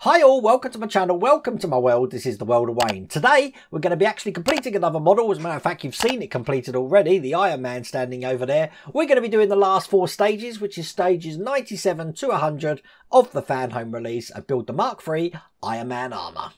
Hi all, welcome to my channel, welcome to my world. This is the world of Wayne. Today we're going to be actually completing another model. As a matter of fact, you've seen it completed already, the Iron Man standing over there. We're going to be doing the last 4 stages, which is stages 97 to 100 of the Fanhome release of Build the Mark III Iron Man Armour.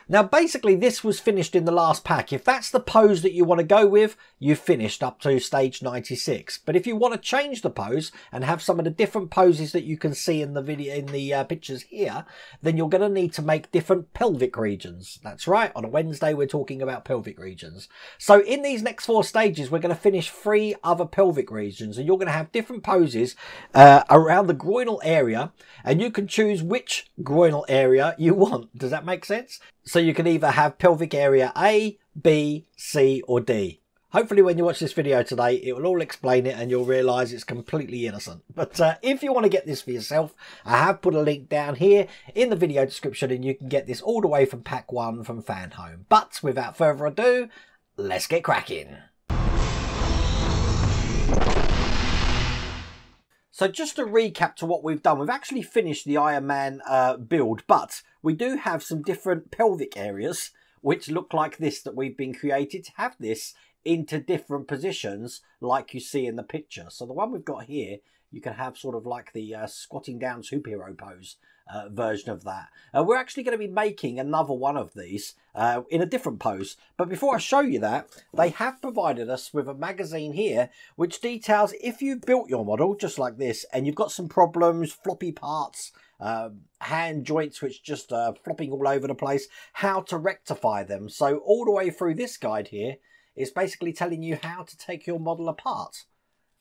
Now basically this was finished in the last pack. If that's the pose that you want to go with, you've finished up to stage 96. But if you want to change the pose and have some of the different poses that you can see in the video, in the pictures here, then you're going to need to make different pelvic regions. That's right, on a Wednesday we're talking about pelvic regions. So in these next 4 stages we're going to finish 3 other pelvic regions, and you're going to have different poses around the groinal area, and you can choose which groinal area you want. Does that make sense? So you can either have pelvic area A, B, C or D. Hopefully when you watch this video today, it will all explain it and you'll realise it's completely innocent. But if you want to get this for yourself, I have put a link down here in the video description and you can get this all the way from pack 1 from Fanhome. But without further ado, let's get cracking. So just to recap to what we've done, we've actually finished the Iron Man build, but we do have some different pelvic areas which look like this that we've been created to have this into different positions like you see in the picture. So the one we've got here, you can have sort of like the squatting down superhero pose version of that. We're actually going to be making another one of these in a different pose. But before I show you that, they have provided us with a magazine here which details if you've built your model just like this and you've got some problems, floppy parts, hand joints which just flopping all over the place, how to rectify them. So all the way through this guide here is basically telling you how to take your model apart,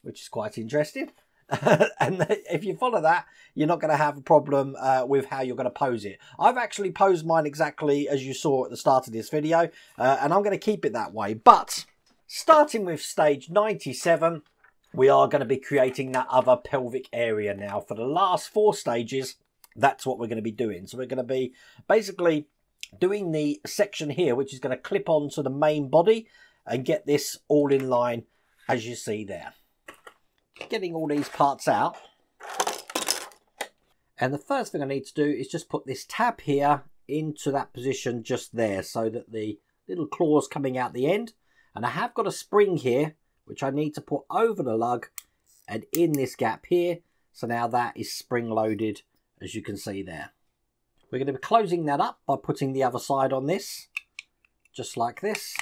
which is quite interesting. And if you follow that, you're not going to have a problem with how you're going to pose it. I've actually posed mine exactly as you saw at the start of this video, and I'm going to keep it that way. But starting with stage 97, we are going to be creating that other pelvic area now. For the last 4 stages, that's what we're going to be doing. So we're going to be basically doing the section here, which is going to clip onto the main body and get this all in line as you see there. Getting all these parts out, and the first thing I need to do is just put this tab here into that position just there so that the little claw's coming out the end, and I have got a spring here which I need to put over the lug and in this gap here, so now that is spring loaded as you can see there. We're going to be closing that up by putting the other side on this just like this,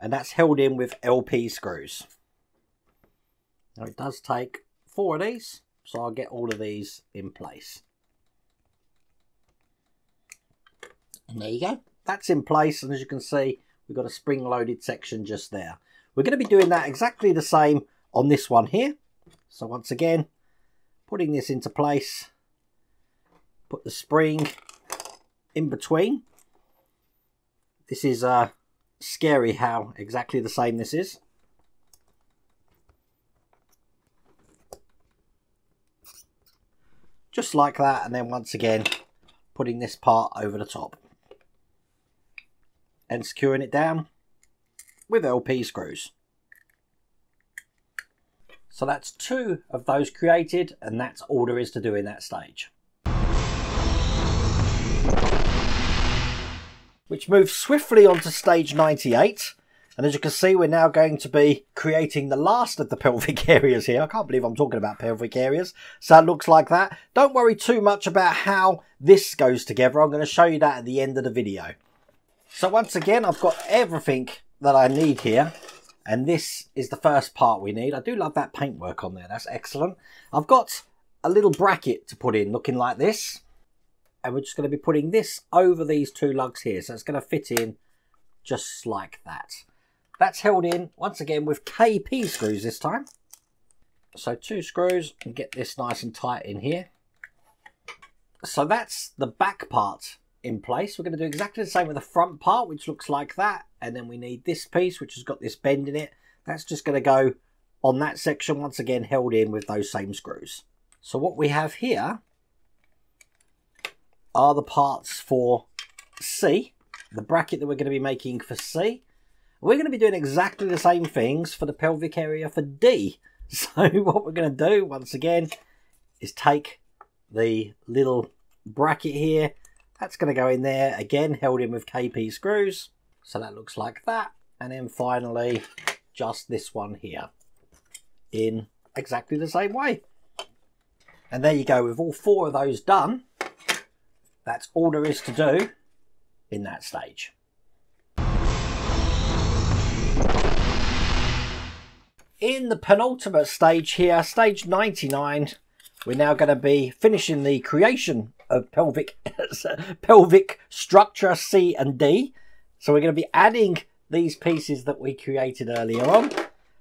and that's held in with LP screws. Now it does take 4 of these, so I'll get all of these in place. And there you go. That's in place, and as you can see, we've got a spring-loaded section just there. We're going to be doing that exactly the same on this one here. So once again, putting this into place, put the spring in between. This is scary how exactly the same this is. Just like that, and then once again putting this part over the top and securing it down with LP screws. So that's 2 of those created, and that's all there is to do in that stage. Which moves swiftly on to stage 98. And as you can see, we're now going to be creating the last of the pelvic areas here. I can't believe I'm talking about pelvic areas. So it looks like that. Don't worry too much about how this goes together. I'm going to show you that at the end of the video. So once again, I've got everything that I need here. And this is the first part we need. I do love that paintwork on there. That's excellent. I've got a little bracket to put in looking like this. And we're just going to be putting this over these 2 lugs here. So it's going to fit in just like that. That's held in, once again, with KP screws this time. So 2 screws and get this nice and tight in here. So that's the back part in place. We're going to do exactly the same with the front part, which looks like that. And then we need this piece, which has got this bend in it. That's just going to go on that section, once again, held in with those same screws. So what we have here are the parts for C, the bracket that we're going to be making for C. We're going to be doing exactly the same things for the pelvic area for D. So what we're going to do, once again, is take the little bracket here. That's going to go in there, again, held in with KP screws. So that looks like that. And then finally, just this one here in exactly the same way. And there you go, with all 4 of those done, that's all there is to do in that stage. In the penultimate stage here, stage 99, we're now going to be finishing the creation of pelvic structure C and D. So we're going to be adding these pieces that we created earlier on.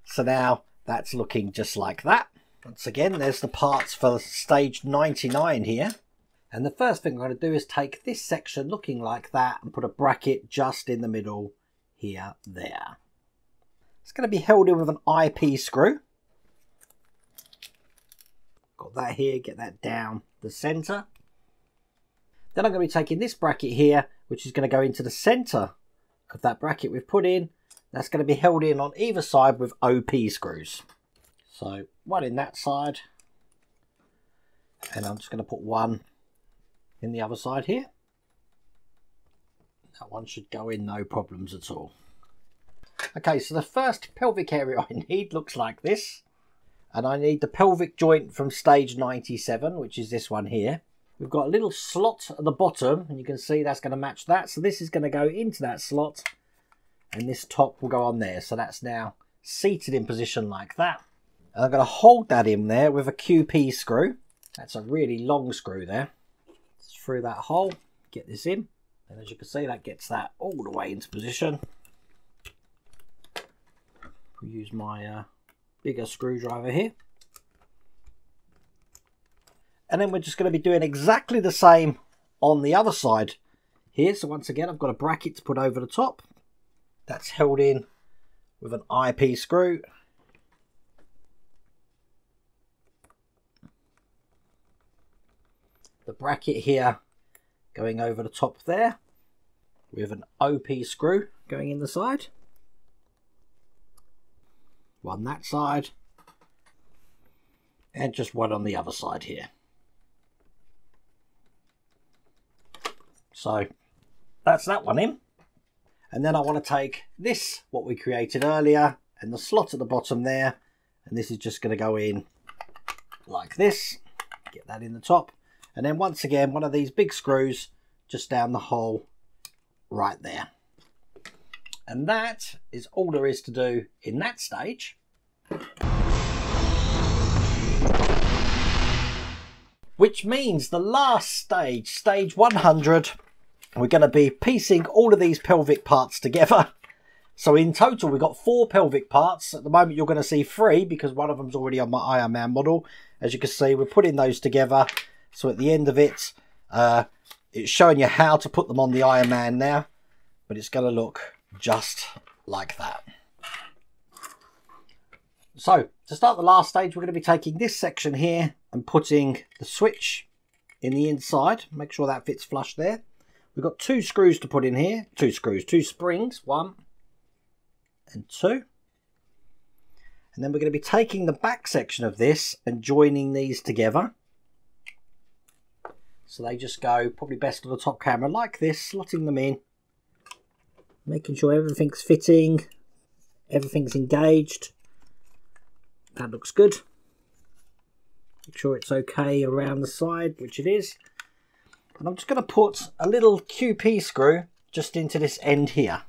So now that's looking just like that. Once again, there's the parts for stage 99 here. And the first thing I'm going to do is take this section looking like that and put a bracket just in the middle here, there. It's going to be held in with an IP screw. Got that here, get that down the center. Then I'm going to be taking this bracket here, which is going to go into the center of that bracket we've put in. That's going to be held in on either side with OP screws. So one in that side, and I'm just going to put one in the other side here. That one should go in no problems at all. Okay, so the first pelvic area I need looks like this. And I need the pelvic joint from stage 97, which is this one here. We've got a little slot at the bottom, and you can see that's going to match that. So this is going to go into that slot, and this top will go on there. So that's now seated in position like that. And I'm going to hold that in there with a QP screw. That's a really long screw there. Just through that hole, get this in. And as you can see, that gets that all the way into position. We'll use my bigger screwdriver here. And then we're just going to be doing exactly the same on the other side here. So once again, I've got a bracket to put over the top. That's held in with an IP screw. The bracket here going over the top there with an OP screw going in the side. One that side, and just one on the other side here. So that's that one in. And then I want to take this, what we created earlier, and the slot at the bottom there, and this is just going to go in like this. Get that in the top. And then once again, one of these big screws just down the hole right there. And that is all there is to do in that stage. Which means the last stage, stage 100, we're going to be piecing all of these pelvic parts together. So in total, we've got 4 pelvic parts. At the moment, you're going to see 3 because one of them's already on my Iron Man model. As you can see, we're putting those together. So at the end of it, it's showing you how to put them on the Iron Man now. But it's going to look just like that. So to start the last stage, we're going to be taking this section here and putting the switch in the inside. Make sure that fits flush there. We've got 2 screws to put in here. 2 springs. 1 and 2. And then we're going to be taking the back section of this and joining these together. So they just go probably best on the top camera like this, slotting them in. Making sure everything's fitting, everything's engaged. That looks good. Make sure it's okay around the side, which it is. And I'm just going to put a little QP screw just into this end here.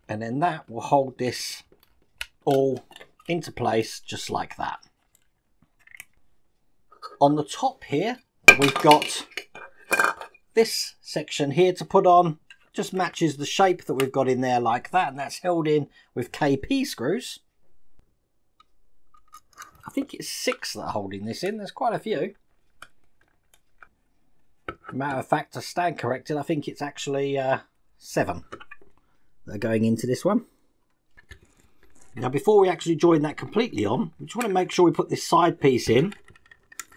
And then that will hold this all into place just like that. On the top here, we've got this section here to put on. Just matches the shape that we've got in there like that. And that's held in with KP screws. I think it's 6 that are holding this in. There's quite a few. Matter of fact, to stand corrected, I think it's actually 7 that are going into this one. Now, before we actually join that completely on, we just want to make sure we put this side piece in,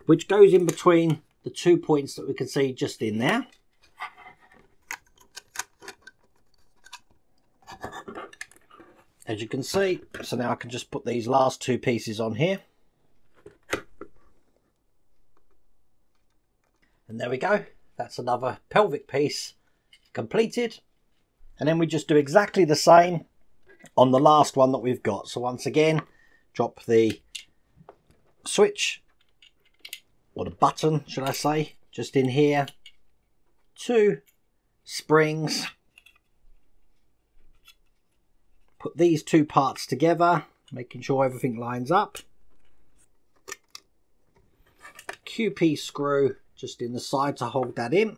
which goes in between the 2 points that we can see just in there. as you can see. So now I can just put these last two pieces on here. And there we go. That's another pelvic piece completed. And then we just do exactly the same on the last one that we've got. So once again, drop the switch, or the button should I say, just in here. 2 springs. Put these 2 parts together, making sure everything lines up. QP screw just in the side to hold that in.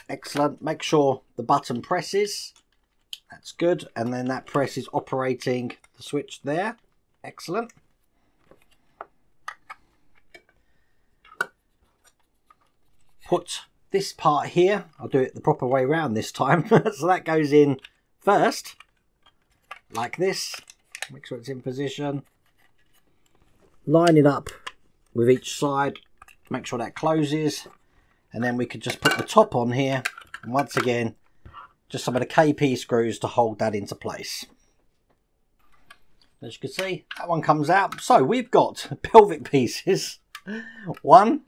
Excellent. Make sure the button presses. That's good. And then that press is operating the switch there. Excellent. Put this part here. I'll do it the proper way around this time. So that goes in first, like this. Make sure it's in position. Line it up with each side. Make sure that closes. And then we could just put the top on here. And once again, just some of the KP screws to hold that into place. As you can see, that one comes out. So we've got pelvic pieces. 1.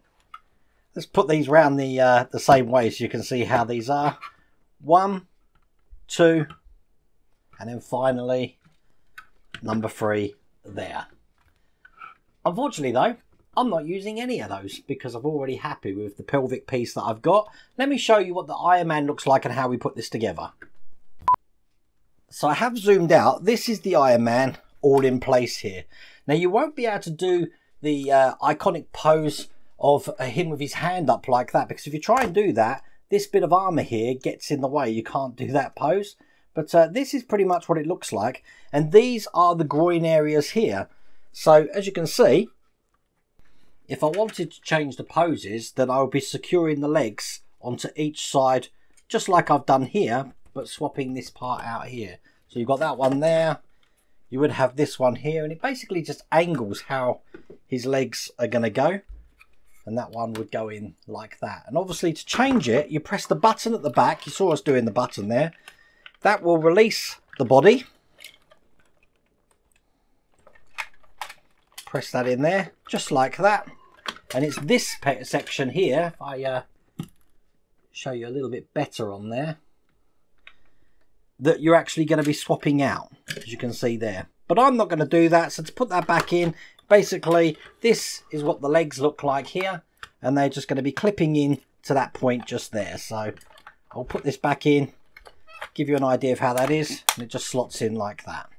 Let's put these round the same way so you can see how these are. 1, 2, and then finally number 3 there. Unfortunately though, I'm not using any of those because I'm already happy with the pelvic piece that I've got. Let me show you what the Iron Man looks like and how we put this together. So I have zoomed out. This is the Iron Man all in place here. Now you won't be able to do the iconic pose of him with his hand up like that, because if you try and do that, this bit of armour here gets in the way. You can't do that pose. But this is pretty much what it looks like. And these are the groin areas here. So as you can see, if I wanted to change the poses, then I would be securing the legs onto each side, just like I've done here, but swapping this part out here. So you've got that one there, you would have this one here, and it basically just angles how his legs are going to go. And that one would go in like that. And obviously to change it, you press the button at the back. You saw us doing the button there. That will release the body. Press that in there, just like that. And it's this section here, if I show you a little bit better on there, that you're actually going to be swapping out, as you can see there. But I'm not going to do that, so to put that back in, basically this is what the legs look like here, and they're just going to be clipping in to that point just there. So I'll put this back in, give you an idea of how that is, and it just slots in like that.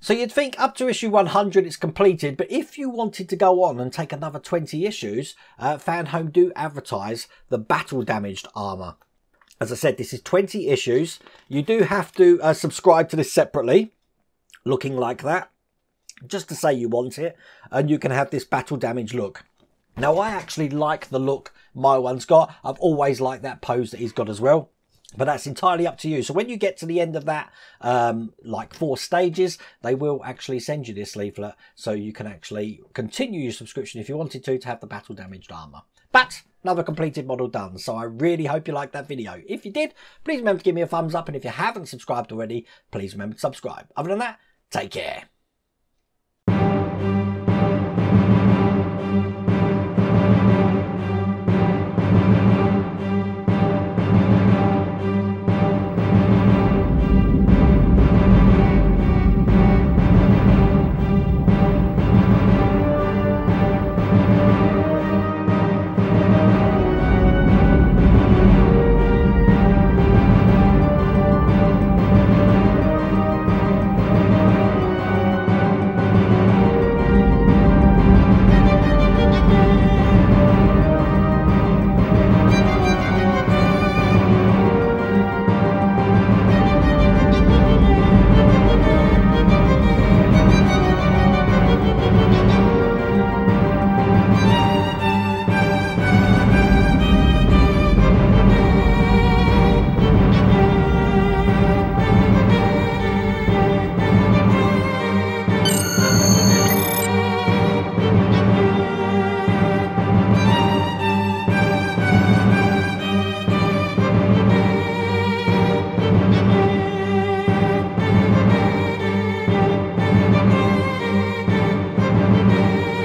So you'd think up to issue 100 it's completed, but if you wanted to go on and take another 20 issues, Fanhome do advertise the battle damaged armour. As I said, this is 20 issues. You do have to subscribe to this separately, looking like that, just to say you want it, and you can have this battle damaged look. Now I actually like the look my one's got. I've always liked that pose that he's got as well. But that's entirely up to you. So when you get to the end of that, like 4 stages, they will actually send you this leaflet so you can actually continue your subscription if you wanted to have the battle damaged armour. But another completed model done. So I really hope you liked that video. If you did, please remember to give me a thumbs up. And if you haven't subscribed already, please remember to subscribe. Other than that, take care.